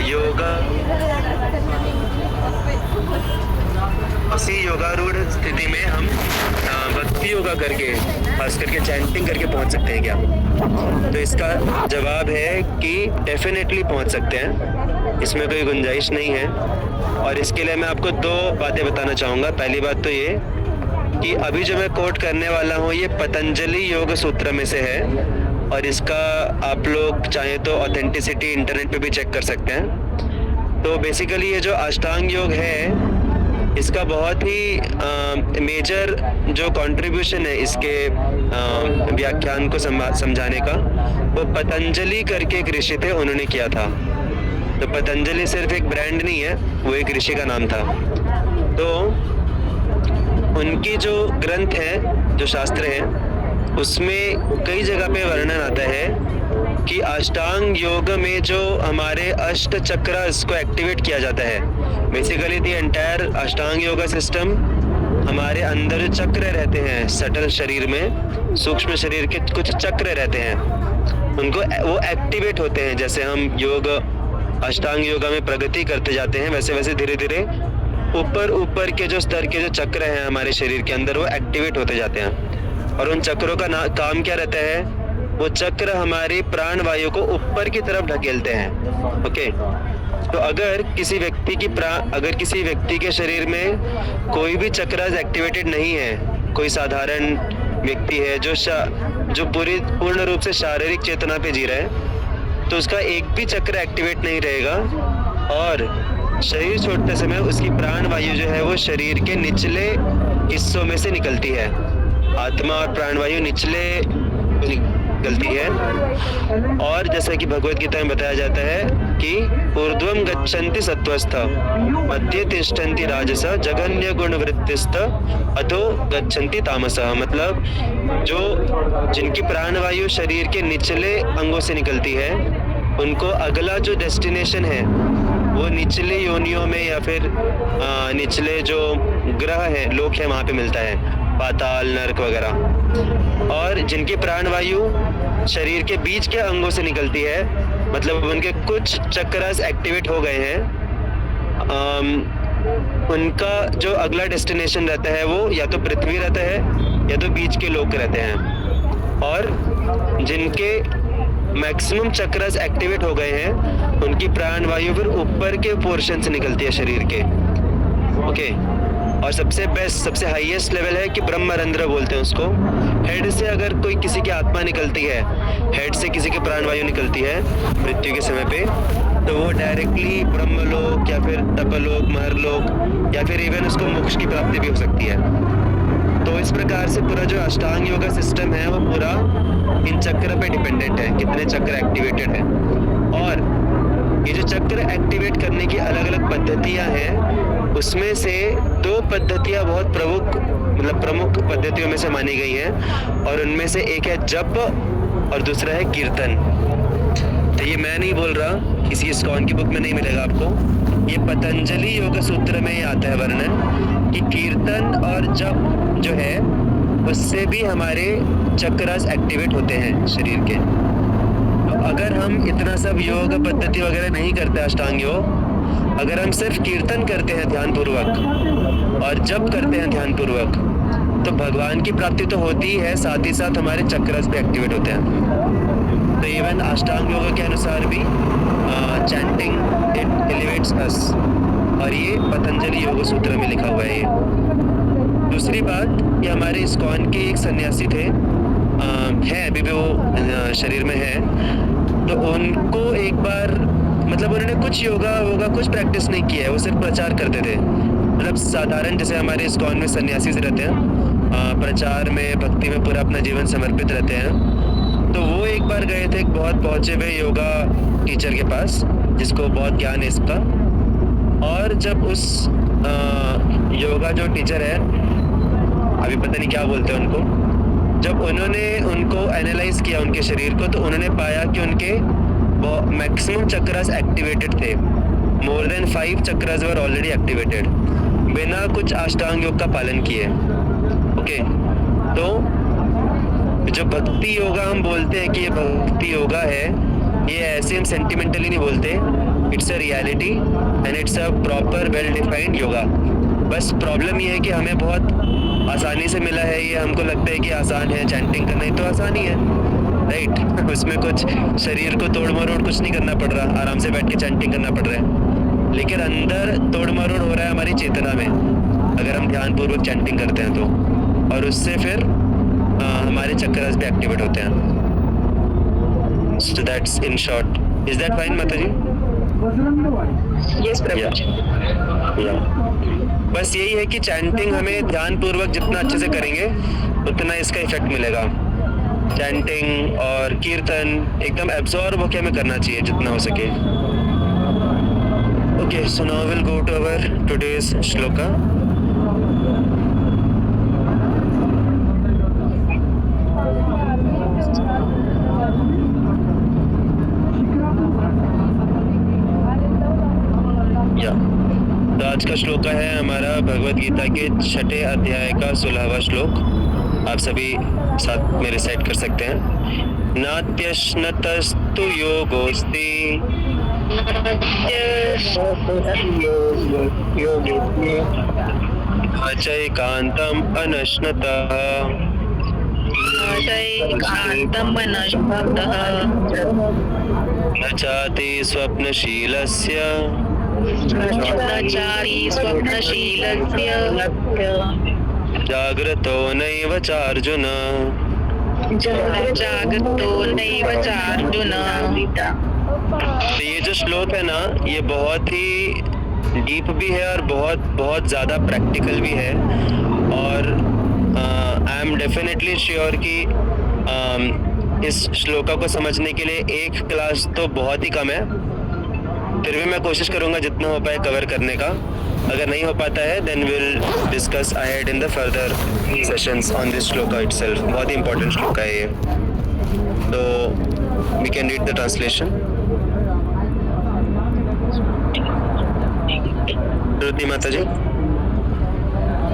योगा उसी योगारूढ़ स्थिति में हम भक्ति योगा करके, खास करके चैंटिंग करके पहुंच सकते हैं क्या? तो इसका जवाब है कि डेफिनेटली पहुंच सकते हैं, इसमें कोई गुंजाइश नहीं है। और इसके लिए मैं आपको दो बातें बताना चाहूँगा। पहली बात तो ये कि अभी जो मैं कोट करने वाला हूँ ये पतंजलि योग सूत्र में से है, और इसका आप लोग चाहें तो ऑथेंटिसिटी इंटरनेट पे भी चेक कर सकते हैं। तो बेसिकली ये जो अष्टांग योग है इसका बहुत ही मेजर जो कंट्रीब्यूशन है इसके व्याख्यान को समझाने का, वो पतंजलि करके एक ऋषि थे, उन्होंने किया था। तो पतंजलि सिर्फ एक ब्रांड नहीं है, वो एक ऋषि का नाम था। तो उनकी जो ग्रंथ है, जो शास्त्र है, उसमें कई जगह पे वर्णन आता है कि अष्टांग योग में जो हमारे अष्ट चक्र को एक्टिवेट किया जाता है। Basically the entire Ashtanga yoga system, हमारे अंदर जो चक्र रहते हैं सटल शरीर में, सूक्ष्म शरीर के कुछ चक्र रहते हैं, उनको वो एक्टिवेट होते हैं। जैसे हम योग अष्टांग योगा में प्रगति करते जाते हैं, वैसे वैसे धीरे धीरे ऊपर के जो स्तर के जो चक्र हैं हमारे शरीर के अंदर, वो एक्टिवेट होते जाते हैं। और उन चक्रों का काम क्या रहता है? वो चक्र हमारी प्राण वायु को ऊपर की तरफ ढकेलते हैं। ओके, तो अगर किसी व्यक्ति के शरीर में कोई भी चक्र एक्टिवेटेड नहीं है, कोई साधारण व्यक्ति है जो पूर्ण रूप से शारीरिक चेतना पे जी रहा है, तो उसका एक भी चक्र एक्टिवेट नहीं रहेगा, और शरीर छोड़ते समय उसकी प्राण वायु जो है वो शरीर के निचले हिस्सों में से निकलती है। आत्मा और प्राण वायु निचले निकलती है। और जैसा कि भगवत गीता में बताया जाता है कि ऊर्ध्वं गच्छन्ति सत्वस्थ, मध्ये तिष्ठन्ति राजस, जघन्य गुण वृत्तिस्थ, अधो गच्छन्ति तामसः। मतलब जिनकी प्राण वायु शरीर के निचले अंगों से निकलती है, उनको अगला जो डेस्टिनेशन है वो निचले योनियों में या फिर निचले जो ग्रह है, लोक है, वहाँ पे मिलता है, पाताल, नरक वगैरह। और जिनकी प्राण वायु शरीर के बीच के अंगों से निकलती है, मतलब उनके कुछ चक्रास एक्टिवेट हो गए हैं, उनका जो अगला डेस्टिनेशन रहता है वो या तो पृथ्वी रहता है या तो बीच के लोक रहते हैं। और जिनके मैक्सिमम चक्रास एक्टिवेट हो गए हैं, उनकी प्राण वायु फिर ऊपर के पोर्शन से निकलती है शरीर के। ओके, और सबसे बेस्ट, सबसे हाईएस्ट लेवल है कि ब्रह्मरंध्र बोलते हैं उसको। हेड से अगर कोई किसी की आत्मा निकलती है, हेड से किसी की प्राण वायु निकलती है मृत्यु के समय पे, तो वो डायरेक्टली ब्रह्मलोक या फिर तपलोक, महरलोक, या फिर इवन उसको मोक्ष की प्राप्ति भी हो सकती है। तो इस प्रकार से पूरा जो अष्टांग योगा सिस्टम है वो पूरा इन चक्र पे डिपेंडेंट है, कितने चक्र एक्टिवेटेड है। और ये जो चक्र एक्टिवेट करने की अलग अलग पद्धतियां हैं, उसमें से दो पद्धतियां बहुत प्रमुख पद्धतियों में से मानी गई हैं, और उनमें से एक है जप और दूसरा है कीर्तन। तो ये मैं नहीं बोल रहा, किसी इस्कॉन की बुक में नहीं मिलेगा आपको, ये पतंजलि योग सूत्र में ही आता है वर्णन कि कीर्तन और जप जो है उससे भी हमारे चक्रास एक्टिवेट होते हैं शरीर के। तो अगर हम इतना सब योग पद्धति वगैरह नहीं करते अष्टांग योग, अगर हम सिर्फ कीर्तन करते हैं ध्यानपूर्वक और जप करते हैं ध्यानपूर्वक, तो भगवान की प्राप्ति तो होती ही है, साथ ही साथ हमारे चक्रास भी एक्टिवेट होते हैं। तो इवन अष्टांग योग के अनुसार भी चैंटिंग इट एलिवेट्स अस, और ये पतंजलि योग सूत्र में लिखा हुआ है। ये दूसरी बात कि हमारे इस्कॉन के एक सन्यासी थे, है अभी भी वो शरीर में है, तो उनको एक बार मतलब उन्होंने कुछ योगा कुछ प्रैक्टिस नहीं किया है, वो सिर्फ प्रचार करते थे। मतलब साधारण जैसे हमारे इस्कॉन में सन्यासी रहते हैं, प्रचार में, भक्ति में पूरा अपना जीवन समर्पित रहते हैं। तो वो एक बार गए थे एक बहुत पहुंचे हुए योगा टीचर के पास, जिसको बहुत ज्ञान है इसका। और जब उस योगा जो टीचर है, अभी पता नहीं क्या बोलते हैं उनको, जब उन्होंने उनको एनालाइज किया उनके शरीर को, तो उन्होंने पाया कि उनके मैक्सिमम चक्रास एक्टिवेटेड थे। More than 5 chakras were already activated, बिना कुछ अष्टांग योग का पालन किए। ओके, तो जो भक्ति योगा हम बोलते हैं कि ये भक्ति योगा है, ये ऐसे हम सेंटिमेंटली नहीं बोलते, it's a reality and it's a proper well defined yoga. बस प्रॉब्लम ये है कि हमें बहुत आसानी से मिला है ये, हमको लगता है कि आसान है चैंटिंग करना, ही तो आसान ही है राइट। उसमें कुछ शरीर को तोड़ मरोड़ कुछ नहीं करना पड़ रहा, आराम से बैठ के चैंटिंग करना पड़ रहा है। लेकिन अंदर तोड़ मरोड़ हो रहा है हमारी चेतना में अगर हम ध्यानपूर्वक चैंटिंग करते हैं तो, और उससे फिर हमारे चक्रास भी एक्टिवेट होते हैं। So that's in short. Is that fine, Mataji? Yes, Prabhu. Yeah. बस यही है कि चैंटिंग हमें ध्यानपूर्वक जितना अच्छे से करेंगे उतना इसका इफेक्ट मिलेगा। चैंटिंग और कीर्तन एकदम एब्जॉर्ब होकर हमें करना चाहिए जितना हो सके। Okay, so now we'll go to our today's shloka. तो आज का श्लोका है हमारा भगवत गीता के 6ठे अध्याय का 16वां श्लोक। आप सभी साथ में रिसाइट कर सकते हैं। नात्यश्नतस्तु योगोस्ति अचैकान्तम् अनश्नतः न चाति स्वप्नशीलस्य जाग्रतो नैव चार्जुन। तो ये जो श्लोक है ना, ये बहुत ही डीप भी है और बहुत बहुत ज़्यादा प्रैक्टिकल भी है। और आई एम डेफिनेटली श्योर कि इस श्लोका को समझने के लिए एक क्लास तो बहुत ही कम है। फिर भी मैं कोशिश करूंगा जितना हो पाए कवर करने का। अगर नहीं हो पाता है then will discuss ahead in the further sessions on this shloka itself. बहुत ही इंपॉर्टेंट श्लोका है ये। तो we can read the translation. Shruti Mata ji.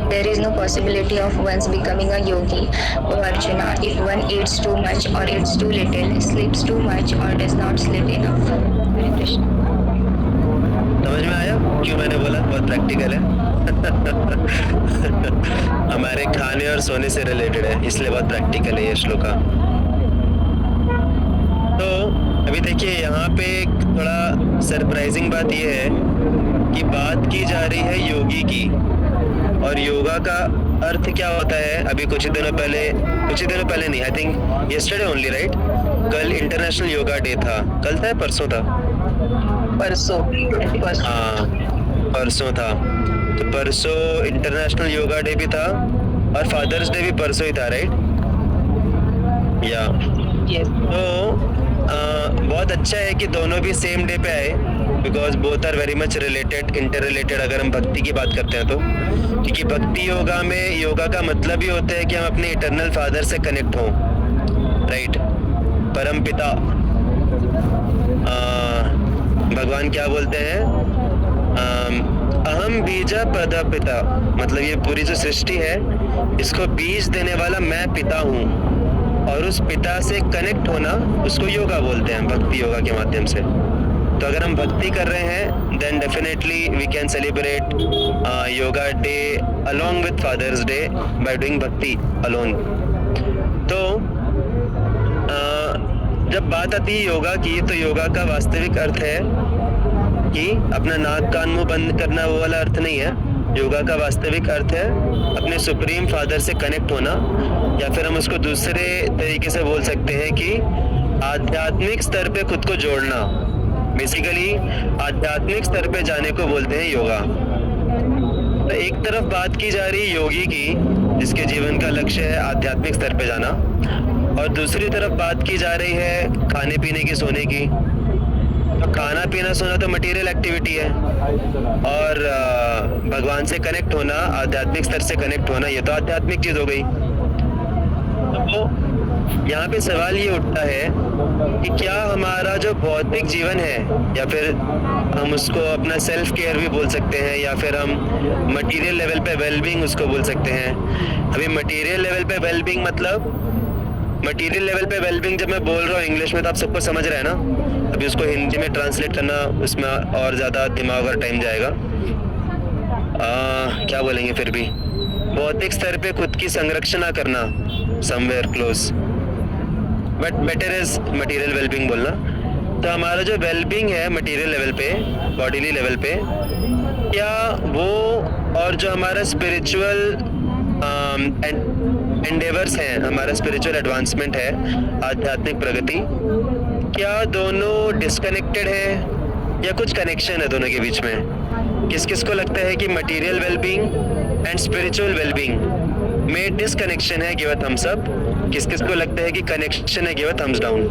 There is no possibility of one's becoming a yogi, O Arjuna, if one eats too much or eats too little, sleeps too much or does not sleep enough. Hare Krishna. समझ में आया क्यों मैंने बोला बहुत practical है? हमारे खाने और सोने से रिलेटेड है, इसलिए बहुत प्रैक्टिकल है ये श्लोका। तो अभी देखिए यहाँ पे एक थोड़ा सरप्राइजिंग बात ये है कि बात की जा रही है योगी की, और योगा का अर्थ क्या होता है। अभी कुछ ही दिनों पहले नहीं, I think yesterday only right, कल इंटरनेशनल योगा डे था। कल था या परसों था? हाँ परसों था। तो परसों इंटरनेशनल योगा डे भी था और फादर्स डे भी परसों ही था राइट। या तो बहुत अच्छा है कि दोनों भी सेम डे पे आए, because both are very much related, inter related अगर हम भक्ति की बात करते हैं तो। क्योंकि भक्ति योगा में योगा का मतलब ही होता है कि हम अपने इटर्नल फादर से कनेक्ट हों राइट। परम पिता भगवान क्या बोलते हैं? अहम बीजा पद पिता, मतलब ये पूरी जो सृष्टि है इसको बीज देने वाला मैं पिता हूँ, और उस पिता से कनेक्ट होना उसको योगा बोलते हैं, भक्ति योगा के माध्यम से। तो अगर हम भक्ति कर रहे हैं then definitely we can celebrate yoga day along with father's day by doing bhakti alone. तो जब बात आती है योगा की, तो योगा का वास्तविक अर्थ है कि अपना नाक कान मुंह बंद करना, वो वाला अर्थ नहीं है। योगा का वास्तविक अर्थ है अपने सुप्रीम फादर से कनेक्ट होना, या फिर हम उसको दूसरे तरीके से बोल सकते हैं कि आध्यात्मिक स्तर पे खुद को जोड़ना। बेसिकली आध्यात्मिक स्तर पे जाने को बोलते हैं योगा। तो एक तरफ बात की जा रही है योगी की, जिसके जीवन का लक्ष्य है आध्यात्मिक स्तर पे जाना, और दूसरी तरफ बात की जा रही है खाने पीने की, सोने की। तो खाना पीना सोना तो मटेरियल एक्टिविटी है, और भगवान से कनेक्ट होना, आध्यात्मिक स्तर से कनेक्ट होना, ये तो आध्यात्मिक चीज हो गई। तो यहाँ पे सवाल ये उठता है कि क्या हमारा जो भौतिक जीवन है, या फिर हम उसको अपना सेल्फ केयर भी बोल सकते हैं, या फिर हम मटेरियल लेवल पे वेलबींग उसको बोल सकते हैं। अभी मटेरियल लेवल पे वेलबींग मतलब, मटेरियल लेवल पे वेलबींग जब मैं बोल रहा हूँ इंग्लिश में तो आप सबको समझ रहा है ना। अभी उसको हिंदी में ट्रांसलेट करना, उसमें और ज़्यादा दिमाग और टाइम जाएगा। क्या बोलेंगे फिर भी, भौतिक स्तर पे खुद की संरक्षण करना, somewhere close, but better is material wellbeing बोलना। तो हमारा जो वेलबींग है मटेरियल लेवल पे, बॉडीली लेवल पे, क्या वो और जो हमारा स्पिरिचुअल एंडेवर्स हैं, हमारा स्पिरिचुअल एडवांसमेंट है, आध्यात्मिक प्रगति, क्या दोनों डिस्कनेक्टेड है या कुछ कनेक्शन है दोनों के बीच में? किस किस को लगता है कि material wellbeing and spiritual wellbeing में डिस्कनेक्शन है? Give a thumbs up. किस किस को लगता है कि कनेक्शन है? Give a thumbs down.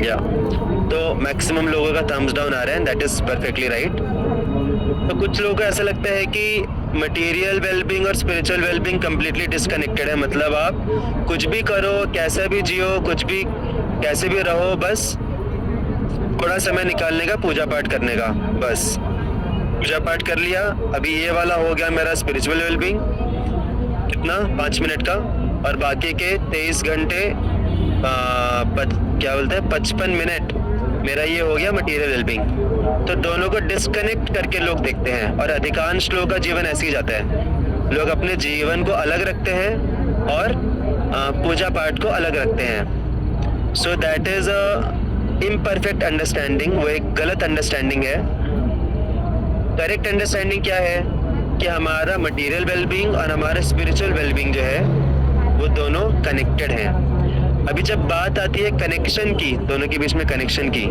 या तो मैक्सिमम लोगों का थम्स डाउन आ रहा है, दैट इज परफेक्टली राइट। तो कुछ लोगों को ऐसा लगता है कि मटेरियल वेलबींग और स्पिरिचुअल वेलबींग कंप्लीटली डिस्कनेक्टेड है, मतलब आप कुछ भी करो, कैसा भी जियो, कुछ भी कैसे भी रहो, बस थोड़ा समय निकालने का, पूजा पाठ करने का, बस पूजा पाठ कर लिया, अभी ये वाला हो गया मेरा स्पिरिचुअल वेलबींग, कितना 5 मिनट का, और बाकी के 23 घंटे क्या बोलते हैं 55 मिनट मेरा ये हो गया मटेरियल वेलबींग। तो दोनों को डिस्कनेक्ट करके लोग देखते हैं, और अधिकांश लोगों का जीवन ऐसे ही जाता है। लोग अपने जीवन को अलग रखते हैं और पूजा पाठ को अलग रखते हैं। So that is a imperfect understanding, वो एक गलत अंडरस्टैंडिंग है। करेक्ट अंडरस्टैंडिंग क्या है कि हमारा मटेरियल वेलबींग और हमारा स्पिरिचुअल वेलबींग जो है वो दोनों कनेक्टेड हैं। अभी जब बात आती है कनेक्शन की, दोनों के बीच में कनेक्शन की,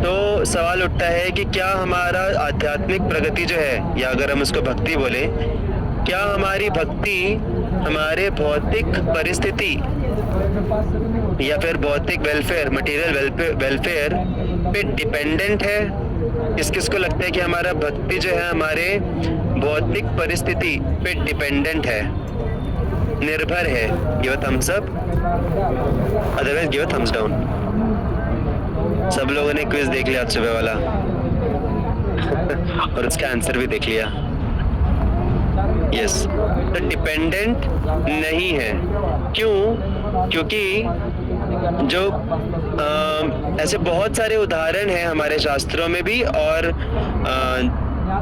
तो सवाल उठता है कि क्या हमारा आध्यात्मिक प्रगति जो है, या अगर हम उसको भक्ति बोले, क्या हमारी भक्ति हमारे भौतिक परिस्थिति या फिर भौतिक वेलफेयर, मटेरियल वेलफेयर पे डिपेंडेंट है? किस किस को लगता है कि हमारा भक्ति जो है हमारे भौतिक परिस्थिति पे डिपेंडेंट है, निर्भर है? Give a thumbs up, otherwise give a thumbs down. सब लोगों ने क्विज देख लिया आज सुबह वाला और उसका आंसर भी देख लिया। यस, तो डिपेंडेंट नहीं है। क्यों? क्योंकि जो ऐसे बहुत सारे उदाहरण हैं हमारे शास्त्रों में भी, और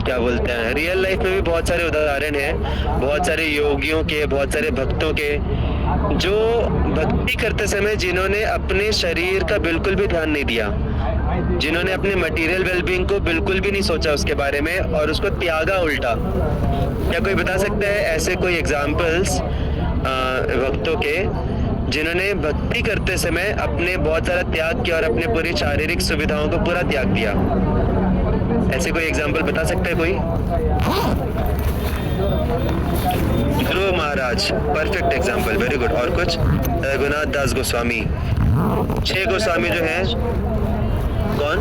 क्या बोलते हैं रियल लाइफ में भी बहुत सारे उदाहरण हैं, बहुत सारे योगियों के, बहुत सारे भक्तों के, जो भक्ति करते समय जिन्होंने अपने शरीर का बिल्कुल भी ध्यान नहीं दिया, जिन्होंने अपने मटेरियल वेलबींग को बिल्कुल भी नहीं सोचा उसके बारे में और उसको त्यागा उल्टा। क्या कोई बता सकता है ऐसे कोई एग्जाम्पल्स भक्तों के जिन्होंने भक्ति करते समय अपने बहुत सारा त्याग किया और अपने पूरी शारीरिक सुविधाओं को पूरा त्याग दिया? ऐसे कोई एग्जाम्पल बता सकता है कोई? ध्रुव महाराज, परफेक्ट एग्जाम्पल, वेरी गुड। और कुछ? रघुनाथ दास गोस्वामी, 6 गोस्वामी जो हैं, कौन?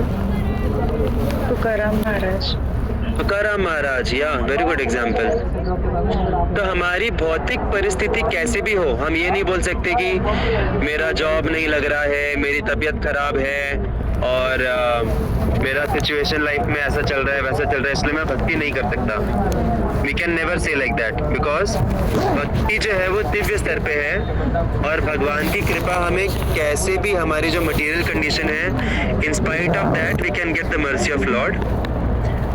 तुकाराम महाराज। तुकाराम महाराज, या वेरी गुड एग्जाम्पल। तो हमारी भौतिक परिस्थिति कैसे भी हो, हम ये नहीं बोल सकते कि मेरा जॉब नहीं लग रहा है, मेरी तबीयत खराब है और मेरा सिचुएशन लाइफ में ऐसा चल रहा है, वैसा चल रहा है, इसलिए मैं भक्ति नहीं कर सकता। We can never say like that, because भक्ति जो है वो दिव्य स्तर पे है और भगवान की कृपा हमें कैसे भी, हमारी जो मटेरियल कंडीशन है, in spite of that we can get the mercy of Lord,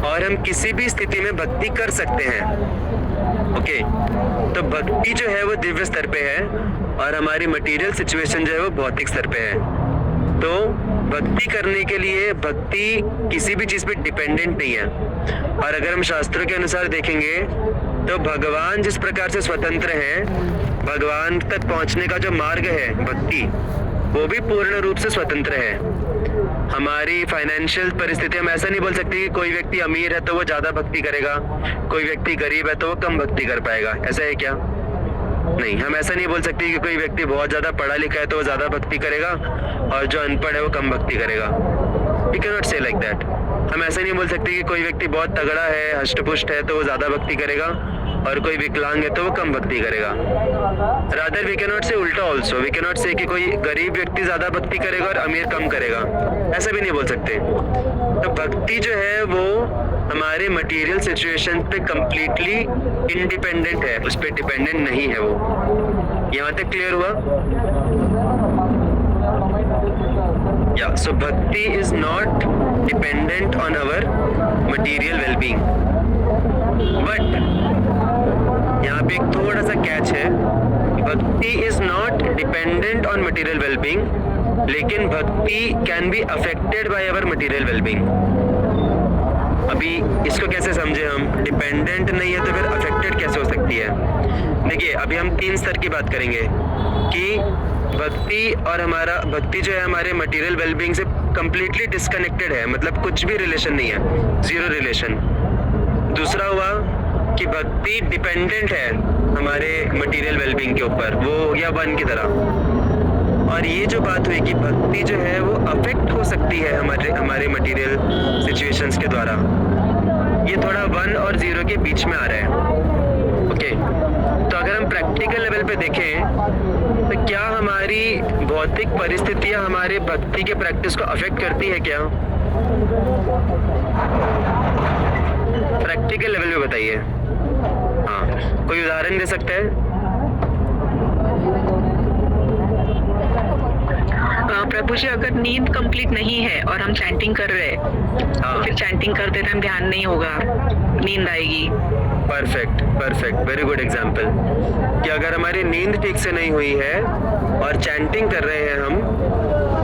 और हम किसी भी स्थिति में भक्ति कर सकते हैं। ओके, तो भक्ति जो है वो दिव्य स्तर पे है और हमारी मटेरियल सिचुएशन जो है वो भौतिक स्तर पे है। तो भक्ति करने के लिए भक्ति किसी भी चीज पे डिपेंडेंट नहीं है। और अगर हम शास्त्रों के अनुसार देखेंगे तो भगवान जिस प्रकार से स्वतंत्र है, भगवान तक पहुंचने का जो मार्ग है भक्ति, वो भी पूर्ण रूप से स्वतंत्र है। हमारी फाइनेंशियल परिस्थिति, हम ऐसा नहीं बोल सकते कि कोई व्यक्ति अमीर है तो वो ज्यादा भक्ति करेगा, कोई व्यक्ति गरीब है तो वो कम भक्ति कर पाएगा, ऐसा है क्या? नहीं, हम ऐसा नहीं बोल सकते कि कोई व्यक्ति बहुत ज्यादा पढ़ा लिखा है तो वो ज्यादा भक्ति करेगा और जो अनपढ़ है वो कम भक्ति करेगा। वी कैन नॉट से लाइक दैट। हम ऐसा नहीं बोल सकते कि कोई व्यक्ति बहुत तगड़ा है, हष्टपुष्ट है तो वो ज्यादा भक्ति करेगा और कोई विकलांग है तो वो कम भक्ति करेगा। रादर वी कैन नॉट से उल्टा ऑल्सो, वी कैन नॉट से कि कोई गरीब व्यक्ति ज्यादा भक्ति करेगा और अमीर कम करेगा, ऐसा भी नहीं बोल सकते। तो भक्ति जो है वो हमारे मटेरियल सिचुएशन पे कंप्लीटली इंडिपेंडेंट है, उस पर डिपेंडेंट नहीं है वो। यहाँ तक क्लियर हुआ? या so bhakti is not dependent on our material wellbeing, but यहाँ पे एक थोड़ा सा कैच है। Bhakti is not dependent on material wellbeing, लेकिन bhakti can be affected by our material wellbeing. अभी इसको कैसे समझे हम? डिपेंडेंट नहीं है तो फिर अफेक्टेड कैसे हो सकती है? देखिए, अभी हम 3 स्तर की बात करेंगे कि भक्ति और हमारा भक्ति जो है हमारे मटेरियल वेलबींग से कंप्लीटली डिस्कनेक्टेड है, मतलब कुछ भी रिलेशन नहीं है, जीरो रिलेशन। दूसरा हुआ कि भक्ति डिपेंडेंट है हमारे मटेरियल वेलबींग के ऊपर, वो हो गया 1 की तरह। और ये जो बात हुई कि भक्ति जो है वो अफेक्ट हो सकती है हमारे मटेरियल सिचुएशंस के द्वारा, ये थोड़ा 1 और 0 के बीच में आ रहा है। ओके, तो अगर हम प्रैक्टिकल लेवल पे देखें तो क्या हमारी भौतिक परिस्थितियां हमारे भक्ति के प्रैक्टिस को अफेक्ट करती है क्या? प्रैक्टिकल लेवल पे बताइए। हाँ, कोई उदाहरण दे सकते हैं? प्रभु जी, अगर नींद कंप्लीट नहीं है और हम चैंटिंग कर रहे हैं तो फिर चैंटिंग करते टाइम ध्यान नहीं होगा, नींद आएगी। Perfect, very good example. कि अगर हमारी नींद ठीक से नहीं हुई है और चैंटिंग कर रहे हैं हम,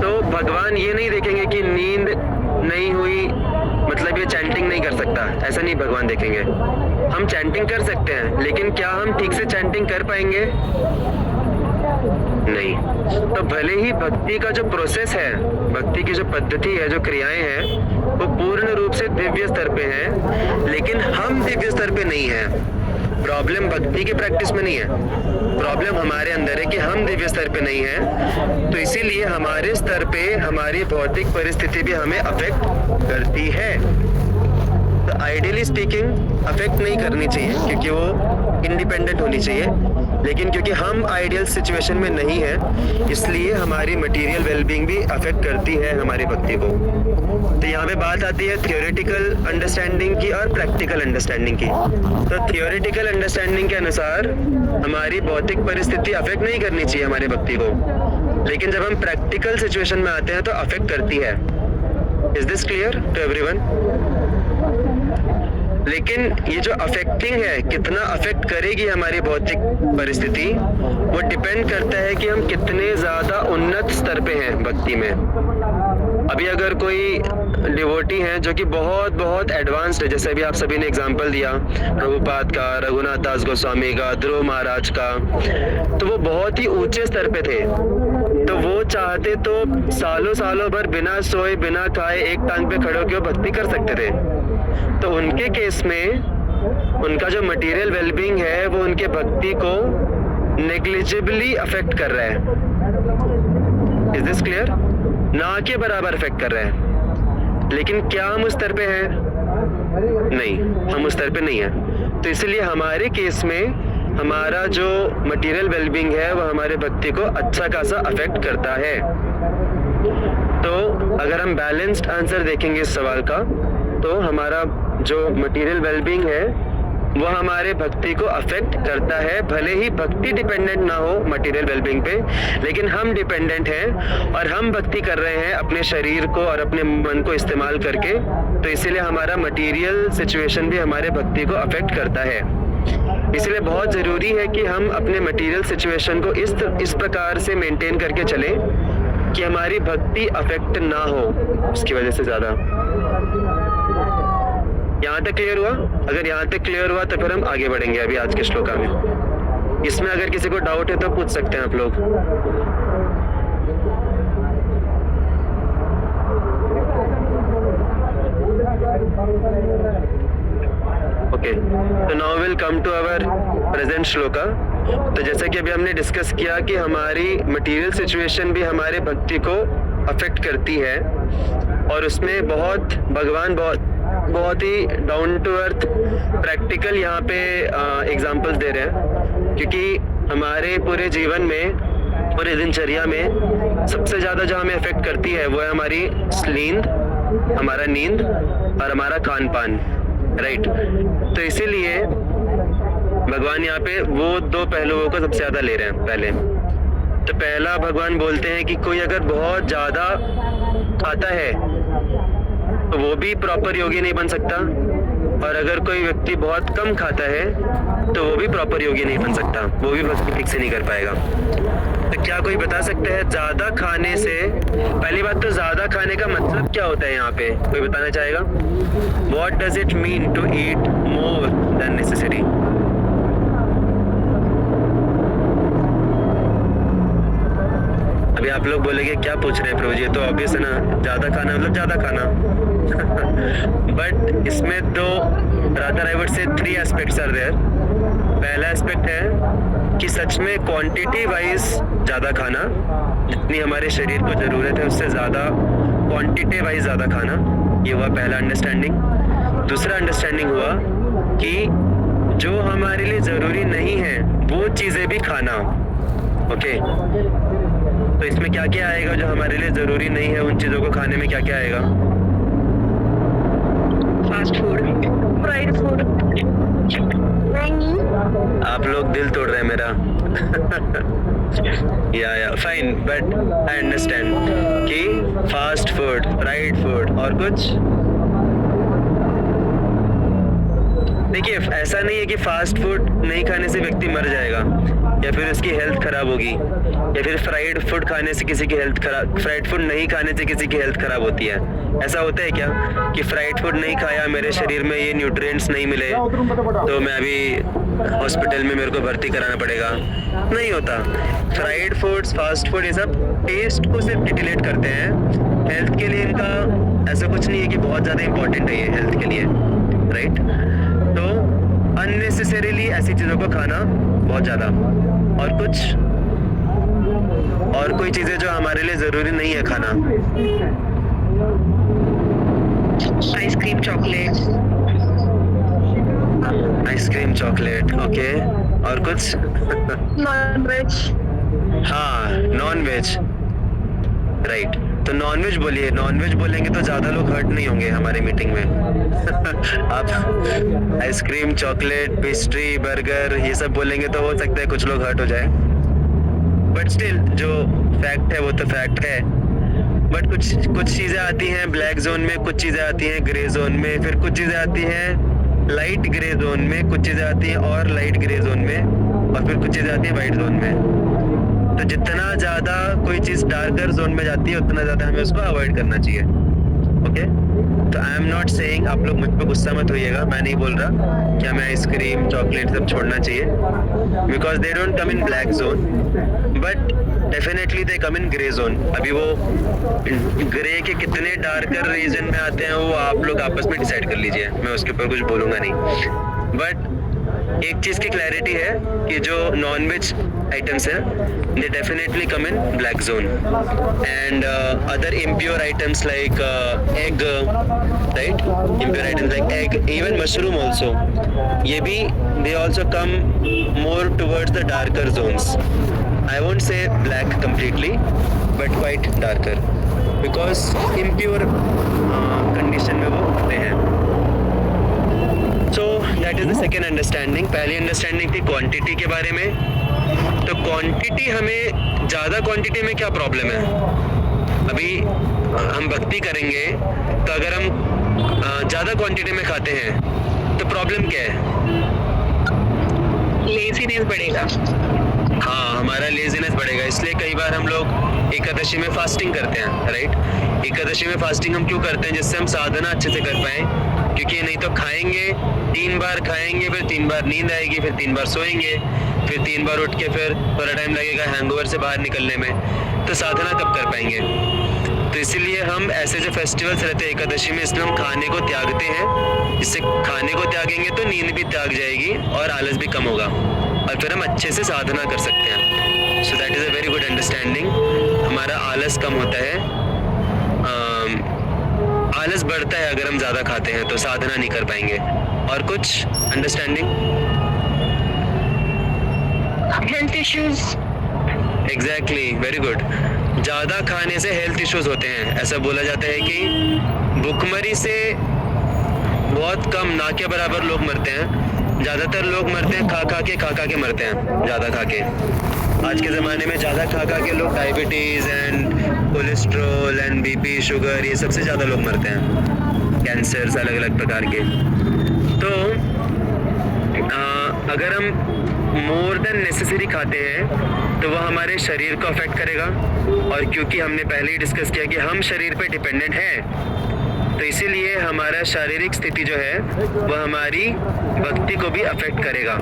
तो भगवान ये नहीं देखेंगे कि नींद नहीं हुई मतलब ये चैंटिंग नहीं कर सकता, ऐसा नहीं भगवान देखेंगे। हम चैंटिंग कर सकते हैं, लेकिन क्या हम ठीक से चैंटिंग कर पाएंगे? नहीं। तो भले ही भक्ति का जो प्रोसेस है, भक्ति की जो पद्धति है, जो क्रियाएं हैं, वो पूर्ण रूप से दिव्य स्तर पे हैं, लेकिन हम दिव्य स्तर पे नहीं हैं। प्रॉब्लम भक्ति की प्रैक्टिस में नहीं है, प्रॉब्लम हमारे अंदर है कि हम दिव्य स्तर पे नहीं हैं। तो इसीलिए हमारे स्तर पे हमारी भौतिक परिस्थिति भी हमें अफेक्ट करती है। तो आइडियली स्पीकिंग अफेक्ट नहीं करनी चाहिए, क्योंकि वो इंडिपेंडेंट होनी चाहिए, लेकिन क्योंकि हम आइडियल सिचुएशन में नहीं है, इसलिए हमारी मटेरियल वेलबींग भी अफेक्ट करती है हमारी भक्ति को। तो यहाँ पे बात आती है थियोरेटिकल अंडरस्टैंडिंग की और प्रैक्टिकल अंडरस्टैंडिंग की। तो थियोरेटिकल अंडरस्टैंडिंग के अनुसार हमारी भौतिक परिस्थिति अफेक्ट नहीं करनी चाहिए हमारी भक्ति को, लेकिन जब हम प्रैक्टिकल सिचुएशन में आते हैं तो अफेक्ट करती है। Is this clear to everyone? लेकिन ये जो अफेक्टिंग है, कितना अफेक्ट करेगी हमारी भौतिक परिस्थिति, वो डिपेंड करता है कि हम कितने ज्यादा उन्नत स्तर पे हैं भक्ति में। अभी अगर कोई डिवोटी हैं जो कि बहुत बहुत एडवांस्ड है, जैसे अभी आप सभी ने एग्जांपल दिया प्रभुपाद का, रघुनाथ दास गोस्वामी का, ध्रुव महाराज का, तो वो बहुत ही ऊंचे स्तर पे थे। तो वो चाहते तो सालों सालों भर बिना सोए बिना खाए एक टांग पे खड़े होकर भक्ति कर सकते थे। तो उनके केस में उनका जो मटेरियल वेलबींग है वो उनके भक्ति को नेग्लिजिबली अफेक्ट कर रहा है। Is this clear? ना के बराबर अफेक्ट कर रहा है, लेकिन क्या हम उस स्तर पे हैं? नहीं, हम उस स्तर पे नहीं है। तो इसलिए हमारे केस में हमारा जो मटेरियल वेलबींग है वो हमारे भक्ति को अच्छा खासा अफेक्ट करता है। तो अगर हम बैलेंस्ड आंसर देखेंगे इस सवाल का, तो हमारा जो मटेरियल वेलबींग है वो हमारे भक्ति को अफेक्ट करता है, भले ही भक्ति डिपेंडेंट ना हो मटेरियल वेलबींग पे, लेकिन हम डिपेंडेंट हैं और हम भक्ति कर रहे हैं अपने शरीर को और अपने मन को इस्तेमाल करके। तो इसीलिए हमारा मटेरियल सिचुएशन भी हमारे भक्ति को अफेक्ट करता है। इसलिए बहुत ज़रूरी है कि हम अपने मटेरियल सिचुएशन को इस प्रकार से मेंटेन करके चलें कि हमारी भक्ति अफेक्ट ना हो उसकी वजह से ज़्यादा। यहाँ तक क्लियर हुआ? अगर यहाँ तक क्लियर हुआ तो फिर हम आगे बढ़ेंगे अभी आज के श्लोका में। इसमें अगर किसी को डाउट है तो पूछ सकते हैं आप लोग। ओके, तो now will come to our present shloka. तो जैसे कि अभी हमने डिस्कस किया कि हमारी मटेरियल सिचुएशन भी हमारे भक्ति को अफेक्ट करती है, और उसमें भगवान बहुत ही डाउन टू अर्थ प्रैक्टिकल यहाँ पे एग्जांपल्स दे रहे हैं, क्योंकि हमारे पूरे जीवन में, पूरे दिनचर्या में सबसे ज़्यादा जो हमें अफेक्ट करती है वो है हमारी नींद, हमारा नींद और हमारा खान पान। राइट। तो इसीलिए भगवान यहाँ पे वो दो पहलुओं को सबसे ज़्यादा ले रहे हैं। पहले तो पहला भगवान बोलते हैं कि कोई अगर बहुत ज़्यादा खाता है तो वो भी प्रॉपर योगी नहीं बन सकता, और अगर कोई व्यक्ति बहुत कम खाता है तो वो भी प्रॉपर योगी नहीं बन सकता, वो भी भक्ति ठीक से नहीं कर पाएगा। तो क्या कोई बता सकता है ज़्यादा खाने से, पहली बात तो ज़्यादा खाने का मतलब क्या होता है यहाँ पे, कोई बताना चाहेगा? What does it mean to eat more than necessary? अभी आप लोग बोलेंगे क्या पूछ रहे हैं प्रभु जी, तो ऑब्वियस है ना, ज़्यादा खाना मतलब ज़्यादा खाना। बट इसमें तो rather I would say 3 aspects are there. पहला एस्पेक्ट है कि सच में क्वांटिटी वाइज ज़्यादा खाना, जितनी हमारे शरीर को ज़रूरत है उससे ज़्यादा क्वांटिटी वाइज ज़्यादा खाना, ये हुआ पहला अंडरस्टैंडिंग। दूसरा अंडरस्टैंडिंग हुआ कि जो हमारे लिए ज़रूरी नहीं है वो चीज़ें भी खाना। ओके, तो इसमें क्या क्या आएगा? जो हमारे लिए ज़रूरी नहीं है उन चीज़ों को खाने में क्या क्या आएगा? Fast food, fried food. आप लोग दिल तोड़ रहे हैं मेरा। या फाइन, बट आई अंडरस्टैंड कि फास्ट फूड, फ्राइड फूड और कुछ। देखिए, ऐसा नहीं है कि फास्ट फूड नहीं खाने से व्यक्ति मर जाएगा या फिर उसकी हेल्थ खराब होगी, या फिर फ्राइड फूड खाने से किसी की हेल्थ खराब, फ्राइड फूड नहीं खाने से किसी की हेल्थ खराब होती है। ऐसा होता है क्या कि फ्राइड फूड नहीं खाया, मेरे शरीर में ये न्यूट्रिएंट्स नहीं मिले तो मैं अभी हॉस्पिटल में मेरे को भर्ती कराना पड़ेगा? नहीं होता। फ्राइड फूड्स, फास्ट फूड, ये सब टेस्ट को सिर्फ डिटेलेट करते हैं। हेल्थ के लिए इनका ऐसा कुछ नहीं है कि बहुत ज़्यादा इंपॉर्टेंट है ये हेल्थ के लिए, राइट? तो अननेसेसरीली ऐसी चीज़ों को खाना बहुत ज़्यादा, और कोई चीज़ें जो हमारे लिए ज़रूरी नहीं है खाना। Ice cream, chocolate. Ice cream, chocolate, okay. और कुछ? Non veg. हाँ, नॉन वेज, राइट। तो नॉन वेज बोलिए, नॉन वेज बोलेंगे तो ज़्यादा लोग हर्ट नहीं होंगे हमारी मीटिंग में। आप आइसक्रीम, चॉकलेट, पेस्ट्री, बर्गर ये सब बोलेंगे तो हो सकता है कुछ लोग हर्ट हो जाए, बट स्टिल जो फैक्ट है वो तो फैक्ट है। बट कुछ चीज़ें आती हैं ब्लैक जोन में, कुछ चीज़ें आती हैं ग्रे जोन में, फिर कुछ चीज़ें आती हैं लाइट ग्रे जोन में, कुछ चीज़ें आती हैं और लाइट ग्रे जोन में, और फिर कुछ चीज़ें आती हैं वाइट जोन में। तो जितना ज़्यादा कोई चीज़ डार्कर जोन में जाती है उतना ज़्यादा हमें उसको अवॉइड करना चाहिए। ओके, तो आई एम नॉट सेइंग, आप लोग मुझ पर गुस्सा मत होइएगा, मैं नहीं बोल रहा कि हमें आइसक्रीम, चॉकलेट सब छोड़ना चाहिए, because they don't come in black zone, but definitely they come in grey zone. अभी वो ग्रे के कितने डार्कर रीजन में आते हैं वो आप लोग आपस में डिसाइड कर लीजिए, मैं उसके ऊपर कुछ बोलूँगा नहीं। बट एक चीज़ की क्लैरिटी है कि जो नॉन वेज आइटम्स हैं they definitely come in black zone, and other impure items like egg, right, impure items like egg, even mushroom also, ये भी they also come more towards the darker zones. I won't say black completely, but quite darker, because impure condition में वो होते हैं। So that is the second understanding. पहली understanding थी quantity के बारे में। तो क्वांटिटी, हमें ज़्यादा क्वांटिटी में क्या प्रॉब्लम है? अभी हम भक्ति करेंगे तो अगर हम ज़्यादा क्वांटिटी में खाते हैं तो प्रॉब्लम क्या है? लेजीनेस बढ़ेगा। हाँ, हमारा लेजीनेस बढ़ेगा। इसलिए कई बार हम लोग एकादशी में फास्टिंग करते हैं, राइट? एकादशी में फास्टिंग हम क्यों करते हैं? जिससे हम साधना अच्छे से कर पाएँ, क्योंकि नहीं तो खाएंगे, 3 बार खाएंगे, फिर 3 बार नींद आएगी, फिर 3 बार सोएंगे, फिर 3 बार उठ के फिर थोड़ा टाइम लगेगा हैंगओवर से बाहर निकलने में, तो साधना कब कर पाएंगे? तो इसीलिए हम ऐसे जो फेस्टिवल्स रहते हैं एकादशी में, इसलिए हम खाने को त्यागते हैं। इससे खाने को त्यागेंगे तो नींद भी त्याग जाएगी और आलस भी कम होगा, और फिर हम अच्छे से साधना कर सकते हैं। So that is a very good understanding. हमारा आलस कम होता है, आलस बढ़ता है अगर हम ज़्यादा खाते हैं तो साधना नहीं कर पाएंगे। और कुछ understanding? Health issues. Exactly, very good. ज़्यादा खाने से हेल्थ इश्यूज होते हैं। ऐसा बोला जाता है कि भुखमरी से बहुत कम, ना के बराबर लोग मरते हैं। ज़्यादातर लोग मरते हैं खा खा के मरते हैं, ज़्यादा खा के। आज के ज़माने में ज़्यादा खा के लोग diabetes and cholesterol and BP, sugar, ये सबसे ज़्यादा लोग मरते हैं, कैंसर्स अलग अलग प्रकार के। तो अगर हम मोर देन नेसेसरी खाते हैं तो वह हमारे शरीर को अफेक्ट करेगा, और क्योंकि हमने पहले ही डिस्कस किया कि हम शरीर पे डिपेंडेंट हैं, तो इसीलिए हमारा शारीरिक स्थिति जो है वह हमारी भक्ति को भी अफेक्ट करेगा,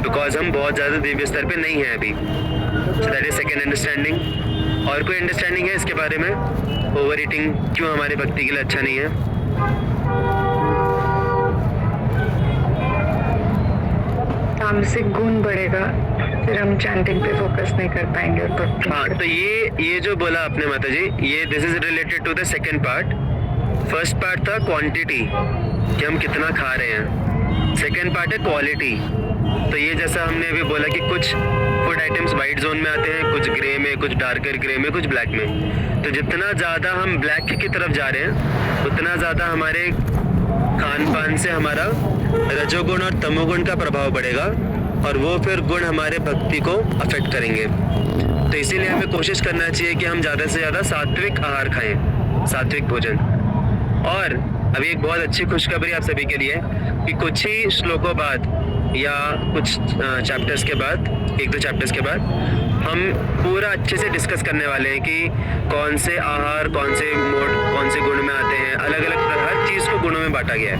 बिकॉज हम बहुत ज़्यादा दिव्य स्तर पे नहीं हैं अभी। So that is second understanding. और कोई अंडरस्टैंडिंग है इसके बारे में? ओवर ईटिंग क्यों हमारी भक्ति के लिए अच्छा नहीं है? तामसिक गुण बढ़ेगा, फिर हम चैंटिंग पे फोकस नहीं कर पाएंगे और भक्ति। हाँ, तो ये जो बोला आपने माता जी, ये this is related to the second part. First part था क्वांटिटी, कि हम कितना खा रहे हैं। सेकेंड पार्ट है क्वालिटी। तो ये जैसा हमने अभी बोला कि कुछ फूड आइटम्स वाइट जोन में आते हैं, कुछ ग्रे में, कुछ डार्कर ग्रे में, कुछ ब्लैक में। तो जितना ज़्यादा हम ब्लैक की तरफ जा रहे हैं, उतना ज़्यादा हमारे खान पान से हमारा रजोगुण और तमोगुण का प्रभाव बढ़ेगा, और वो फिर गुण हमारे भक्ति को अफेक्ट करेंगे। तो इसीलिए हमें कोशिश करना चाहिए कि हम ज़्यादा से ज़्यादा सात्विक आहार खाएं, सात्विक भोजन। और अभी एक बहुत अच्छी खुशखबरी आप सभी के लिए, कि कुछ ही श्लोकों बाद या कुछ चैप्टर्स के बाद, 1-2 चैप्टर्स के बाद, हम पूरा अच्छे से डिस्कस करने वाले हैं कि कौन से आहार कौन से मोड कौन से गुण में आते हैं। अलग अलग हर चीज़ को गुणों में बांटा गया है,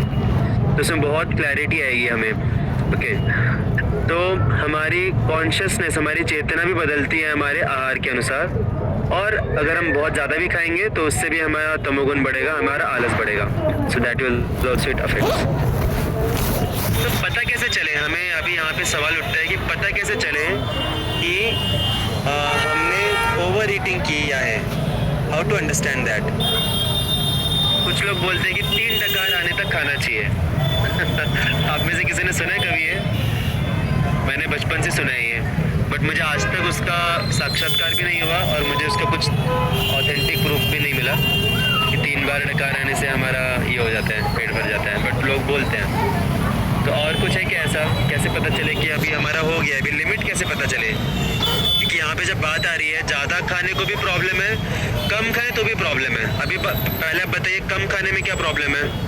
तो उसमें बहुत क्लैरिटी आएगी हमें। ओके, तो हमारी कॉन्शियसनेस, हमारी चेतना भी बदलती है हमारे आहार के अनुसार। और अगर हम बहुत ज़्यादा भी खाएंगे तो उससे भी हमारा तमोगुण बढ़ेगा, हमारा आलस बढ़ेगा। So that will also it affects. तो पता कैसे चले, हमें अभी यहाँ पे सवाल उठता है कि पता कैसे चले कि हमने ओवर ईटिंग किया है। How to understand that? कुछ लोग बोलते हैं कि 3 डकार आने तक खाना चाहिए। आप में से किसी ने सुना है कभी ये? मैंने बचपन से सुना है ये, बट मुझे आज तक उसका साक्षात्कार भी नहीं हुआ, और मुझे उसका कुछ ऑथेंटिक प्रूफ भी नहीं मिला कि 3 बार डकार आने से हमारा ये हो जाता है, पेट भर जाता है, बट लोग बोलते हैं। तो और कुछ है क्या ऐसा? कैसे पता चले कि अभी हमारा हो गया, अभी लिमिट कैसे पता चले? क्योंकि यहाँ पे जब बात आ रही है, ज़्यादा खाने को भी प्रॉब्लम है, कम खाएं तो भी प्रॉब्लम है। अभी पहले आप बताइए, कम खाने में क्या प्रॉब्लम है?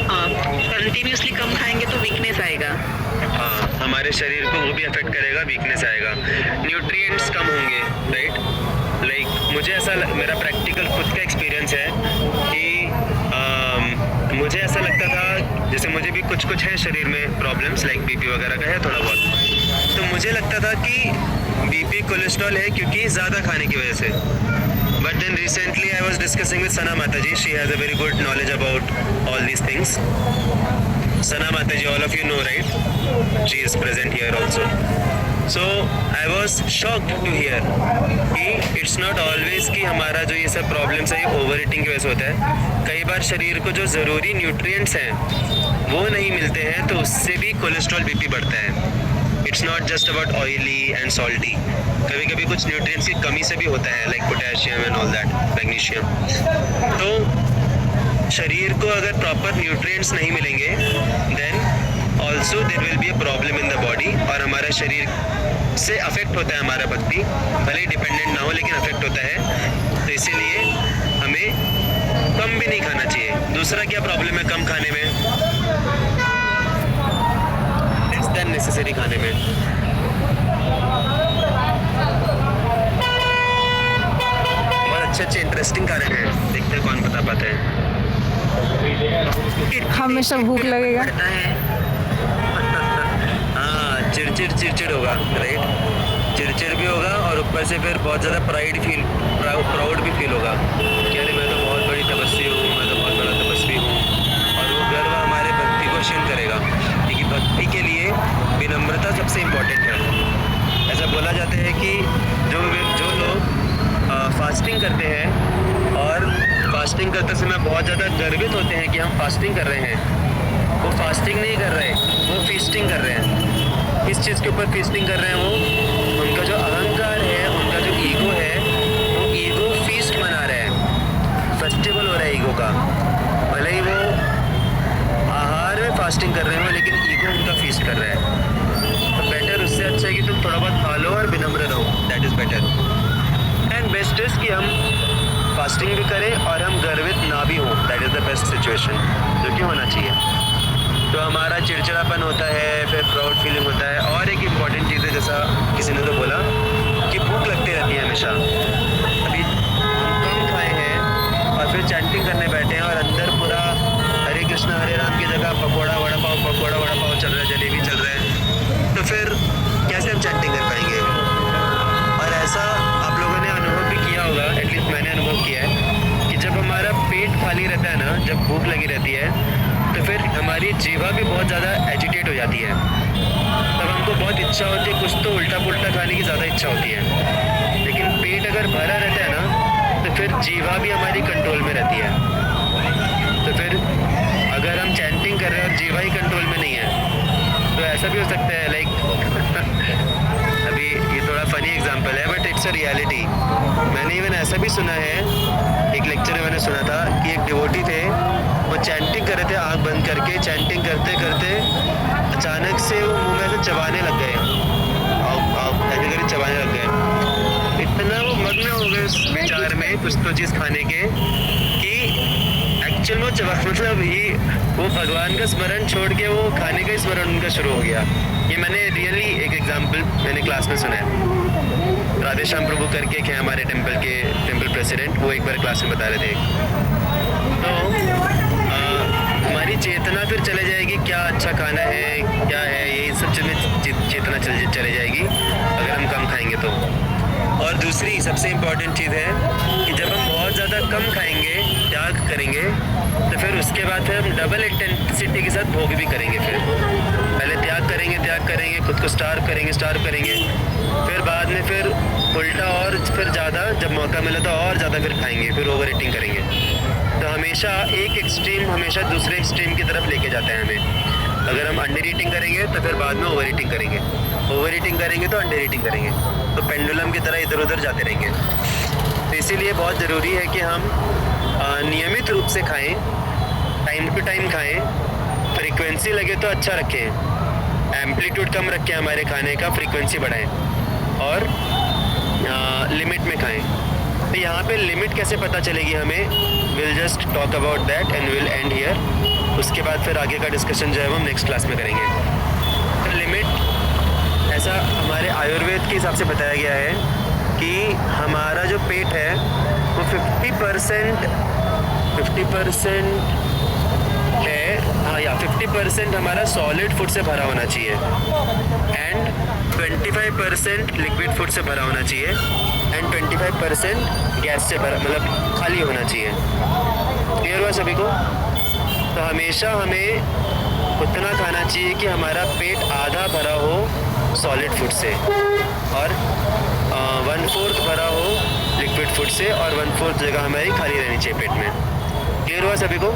कंटिन्यूसली कम खाएंगे तो वीकनेस आएगा। हाँ, हमारे शरीर को वो भी अफेक्ट करेगा, वीकनेस आएगा, न्यूट्रिएंट्स कम होंगे, राइट? लाइक मुझे ऐसा, मेरा प्रैक्टिकल खुद का एक्सपीरियंस है कि मुझे ऐसा लगता था, जैसे मुझे भी कुछ है शरीर में प्रॉब्लम्स, लाइक बीपी वगैरह का है थोड़ा बहुत, तो मुझे लगता था कि बीपी कोलेस्ट्रॉल है क्योंकि ज़्यादा खाने की वजह से। But then recently I was discussing with Sana Mata ji, she has a very good knowledge about all these things. Sana Mata ji, all of you know, right? She is present here also. So I was shocked to hear कि it's not always कि हमारा जो ये सब problems है ये over eating की वजह से होता है। कई बार शरीर को जो ज़रूरी न्यूट्रिएंट्स हैं वो नहीं मिलते हैं, तो उससे भी कोलेस्ट्रॉल, बीपी बढ़ता है। It's not just about oily and salty, कभी कभी कुछ न्यूट्रिएंट्स की कमी से भी होता है, like potassium and all that, magnesium. तो शरीर को अगर प्रॉपर न्यूट्रिएंट्स नहीं मिलेंगे, then also there will be a problem in the body, और हमारा शरीर से अफेक्ट होता है हमारा भक्ति, भले ही डिपेंडेंट ना हो लेकिन अफेक्ट होता है। तो इसीलिए हमें कम भी नहीं खाना चाहिए। दूसरा क्या प्रॉब्लम है कम खाने में? लेस देन नेसेसरी खाने में। बहुत अच्छे इंटरेस्टिंग कारण है, देखते हैं कौन बता पाता है। हमेशा भूख लगेगा। हाँ, चिड़चिड़ होगा, राइट? चिड़चिड़ भी होगा, और ऊपर से फिर बहुत ज़्यादा प्राउड भी फील होगा कि अरे मैं तो बहुत बड़ी तपस्वी हूँ, मैं तो बहुत बड़ा तपस्वी हूँ। और वो गर्व हमारे भक्ति को क्षीण करेगा, क्योंकि भक्ति के लिए विनम्रता सबसे इम्पोर्टेंट है। ऐसा बोला जाता है कि जो लोग फास्टिंग करते हैं और फास्टिंग करते समय बहुत ज़्यादा गर्वित होते हैं कि हम फास्टिंग कर रहे हैं, वो फास्टिंग नहीं कर रहे, वो फीस्टिंग कर रहे हैं। किस चीज़ के ऊपर फीस्टिंग कर रहे हैं? वो उनका जो अहंकार है, उनका जो ईगो है, वो ईगो फीस्ट मना रहे हैं, फेस्टिवल हो रहा है ईगो का। भले ही वो फास्टिंग कर रहे हो लेकिन ईगो उनका फीस्ट कर रहा है। तो बेटर उससे अच्छा है कि तुम थोड़ा बहुत खा लो और विनम्र रहो, that is better. And best is कि हम फास्टिंग भी करें और हम गर्वित ना भी हों, that is the best situation, जो कि होना चाहिए। तो हमारा चिड़चिड़ापन होता है, फिर प्राउड फीलिंग होता है। और एक इम्पॉर्टेंट चीज़ है, जैसा किसी ने तो बोला कि भूख लगती रहती है हमेशा। अभी हम कम खाए हैं और फिर चैंटिंग करने बैठे हैं और अंदर पूरा हरे कृष्णा हरे राम की जगह पकौड़ा वड़ा पाव चल रहा है, जलेबी चल रहा है, तो फिर कैसे हम चैंटिंग कर पाएंगे? और ऐसा आप लोगों ने अनुभव भी किया होगा, एटलीस्ट मैंने अनुभव किया है कि जब हमारा पेट खाली रहता है ना, जब भूख लगी रहती है, तो फिर हमारी जीवा भी बहुत ज़्यादा एजिटेट हो जाती है। तब हमको बहुत इच्छा होती है कुछ तो उल्टा पुल्टा खाने की ज़्यादा इच्छा होती है। लेकिन पेट अगर भरा रहता है ना, तो फिर जीवा भी हमारी कंट्रोल में रहती है। तो फिर अगर हम चैंटिंग कर रहे हैं और जीवा ही कंट्रोल में नहीं है, तो ऐसा भी हो सकता है लाइक अभी ये थोड़ा फनी एग्जांपल है बट इट्स अ रियलिटी। मैंने इवन ऐसा भी सुना है, एक लेक्चर में मैंने सुना था कि एक डिवोटी थे, वो चैंटिंग कर रहे थे आँख बंद करके, चैंटिंग करते करते अचानक से वो मुंह में से चबाने लग गए, ऐसे करके चबाने लग गए। इतना वो मग्न हो गए उस विचार में कुछ तो चीज़ खाने के कि एक्चुअल में मतलब ये वो भगवान का स्मरण छोड़ के वो खाने का ही स्मरण उनका शुरू हो गया। ये मैंने रियली एक एग्जाम्पल मैंने क्लास में सुना है। राधेश्याम प्रभु करके एक है हमारे टेम्पल प्रेसिडेंट, वो एक बार क्लास में बता रहे थे। तो हमारी चेतना फिर चले जाएगी क्या अच्छा खाना है क्या है, ये सब चीज़ में चेतना चले जाएगी अगर हम कम खाएंगे तो। और दूसरी सबसे इम्पॉर्टेंट चीज़ है कि जब हम बहुत ज़्यादा कम खाएंगे, त्याग करेंगे, तो फिर उसके बाद फिर हम डबल इंटेंसिटी के साथ भोग भी करेंगे। फिर पहले त्याग करेंगे, खुद को स्टार्व करेंगे, फिर बाद में फिर उल्टा और फिर ज़्यादा जब मौका मिला तो और ज़्यादा फिर खाएंगे, फिर ओवर ईटिंग करेंगे। तो हमेशा एक एक्सट्रीम हमेशा दूसरे एक्सट्रीम की तरफ लेके जाता है हमें। अगर हम अंडर ईटिंग करेंगे तो फिर बाद में ओवर ईटिंग करेंगे, ओवर ईटिंग करेंगे तो अंडर ईटिंग करेंगे, तो पेंडुलम की तरह इधर उधर जाते रहेंगे। तो इसीलिए बहुत ज़रूरी है कि हम नियमित रूप से खाएं, टाइम टू टाइम खाएं, फ्रीक्वेंसी लगे तो अच्छा रखें, एम्पलीट्यूड कम रखें हमारे खाने का, फ्रीक्वेंसी बढ़ाएं और लिमिट में खाएं। तो यहाँ पे लिमिट कैसे पता चलेगी हमें, will just talk about that and will and here. उसके बाद फिर आगे का डिस्कशन जो है वो हम नेक्स्ट क्लास में करेंगे। तो लिमिट ऐसा हमारे आयुर्वेद के हिसाब से बताया गया है कि हमारा जो पेट है वो 50% है, हाँ या 50% हमारा सॉलिड फूड से भरा होना चाहिए एंड 25% लिक्विड फूड से भरा होना चाहिए एंड 25% गैस से भरा, मतलब खाली होना चाहिए। क्लियर हुआ सभी को? तो हमेशा हमें उतना खाना चाहिए कि हमारा पेट आधा भरा हो सॉलिड फूड से और 1/4 भरा हो लिक्विड फूड से और 1/4 जगह हमारी खाली रहनी चाहिए पेट में। क्लियर हुआ सभी को?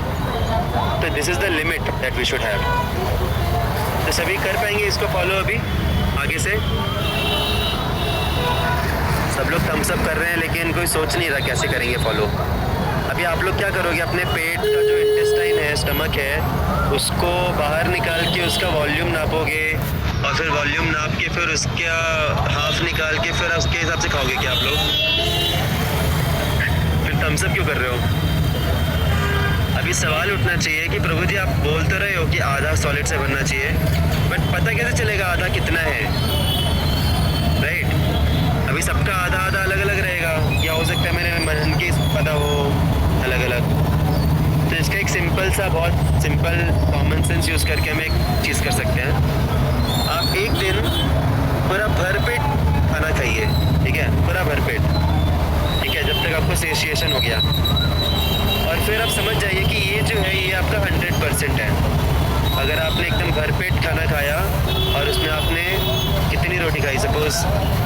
तो this is the limit that we should have. तो सभी कर पाएंगे इसको फॉलो अभी आगे से? सब लोग थम्स अप कर रहे हैं लेकिन कोई सोच नहीं रहा कैसे करेंगे फॉलो। अभी आप लोग क्या करोगे, अपने पेट का जो इंटेस्टाइन है, स्टमक है, उसको बाहर निकाल के उसका वॉल्यूम नापोगे और फिर वॉल्यूम नाप के फिर उसका हाफ निकाल के फिर उसके हिसाब से खाओगे क्या आप लोग? फिर थम्स अप क्यों कर रहे हो? अभी सवाल उठना चाहिए कि प्रभु जी आप बोल तो रहे हो कि आधा सॉलिड से भरना चाहिए, बट पता कैसे चलेगा आधा कितना है, राइट? अभी सबका आधा आधा अलग अलग रहेगा, या हो सकता है मेरे मन की पता हो अलग अलग। तो इसका एक सिंपल सा, बहुत सिंपल कॉमन सेंस यूज़ करके हम एक चीज़ कर सकते हैं। आप एक दिन पूरा भरपेट खाना खाइए, ठीक है, पूरा भरपेट, ठीक है, जब तक आपको सेशिएशन हो गया, और फिर आप समझ जाइए कि ये जो है ये आपका 100% है। अगर आपने एकदम भरपेट खाना खाया और उसमें आपने कितनी रोटी खाई, सपोज़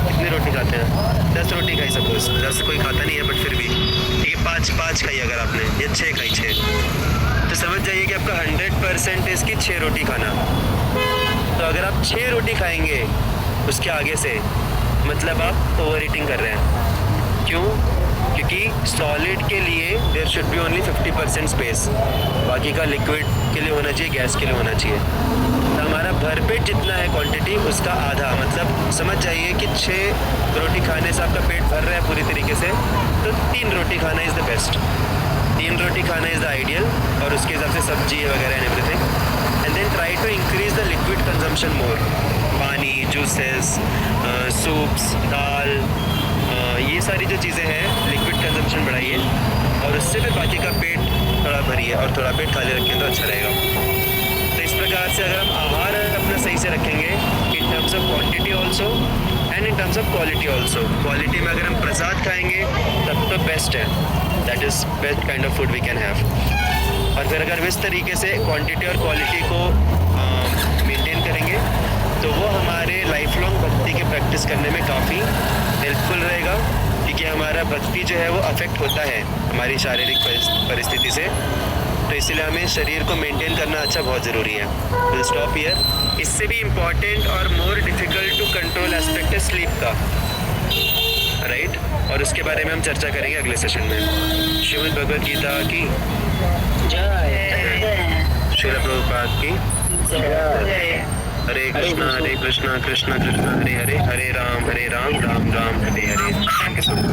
कितनी रोटी खाते हैं, 10 रोटी खाई, सपोज़ 10 कोई खाता नहीं है बट फिर भी ठीक है, 5 खाई अगर आपने, या 6 खाई, 6, तो समझ जाइए कि आपका 100% इसकी 6 रोटी खाना। तो अगर आप 6 रोटी खाएंगे उसके आगे से, मतलब आप ओवर ईटिंग कर रहे हैं। क्यों? क्योंकि सॉलिड के लिए there should be only 50% space, बाकी का लिक्विड के लिए होना चाहिए, गैस के लिए होना चाहिए। तो हमारा भरपेट जितना है क्वांटिटी उसका आधा, मतलब समझ जाइए कि 6 रोटी खाने से आपका पेट भर रहा है पूरी तरीके से, तो 3 रोटी खाना इज़ द बेस्ट। 3 रोटी खाना इज़ द आइडियल, और उसके हिसाब से सब्जी वगैरह and everything. And then try to increase the liquid consumption more, pani, juices, soups, दाल, ये सारी जो चीज़ें हैं लिक्विड कंजम्पशन बढ़ाइए, और उससे फिर बाकी का पेट थोड़ा भरिए, और थोड़ा पेट खाली रखें तो अच्छा रहेगा। तो इस प्रकार से अगर हम आहार अपना सही से रखेंगे in terms of quantity also and in terms of quality also, quality में अगर हम प्रसाद खाएंगे तब तो बेस्ट है, that is best kind of food we can have. और फिर अगर इस तरीके से क्वांटिटी और क्वालिटी को मेंटेन करेंगे तो वो हमारे लाइफ लॉन्ग भक्ति के प्रैक्टिस करने में काफ़ी हेल्पफुल रहेगा, क्योंकि हमारा भक्ति जो है वो अफेक्ट होता है हमारी शारीरिक परिस्थिति से। तो इसलिए हमें शरीर को मेंटेन करना अच्छा बहुत ज़रूरी है। Will stop here. इससे भी इम्पॉर्टेंट और more difficult to control aspect है स्लीप का, राइट, और उसके बारे में हम चर्चा करेंगे अगले सेशन में। श्रीमद् भगवद गीता की जय, श्रील प्रभुपाद की जय। Hare Krishna Krishna Krishna Hare Hare, Hare Ram Ram Ram Hare Hare. Thank you so much.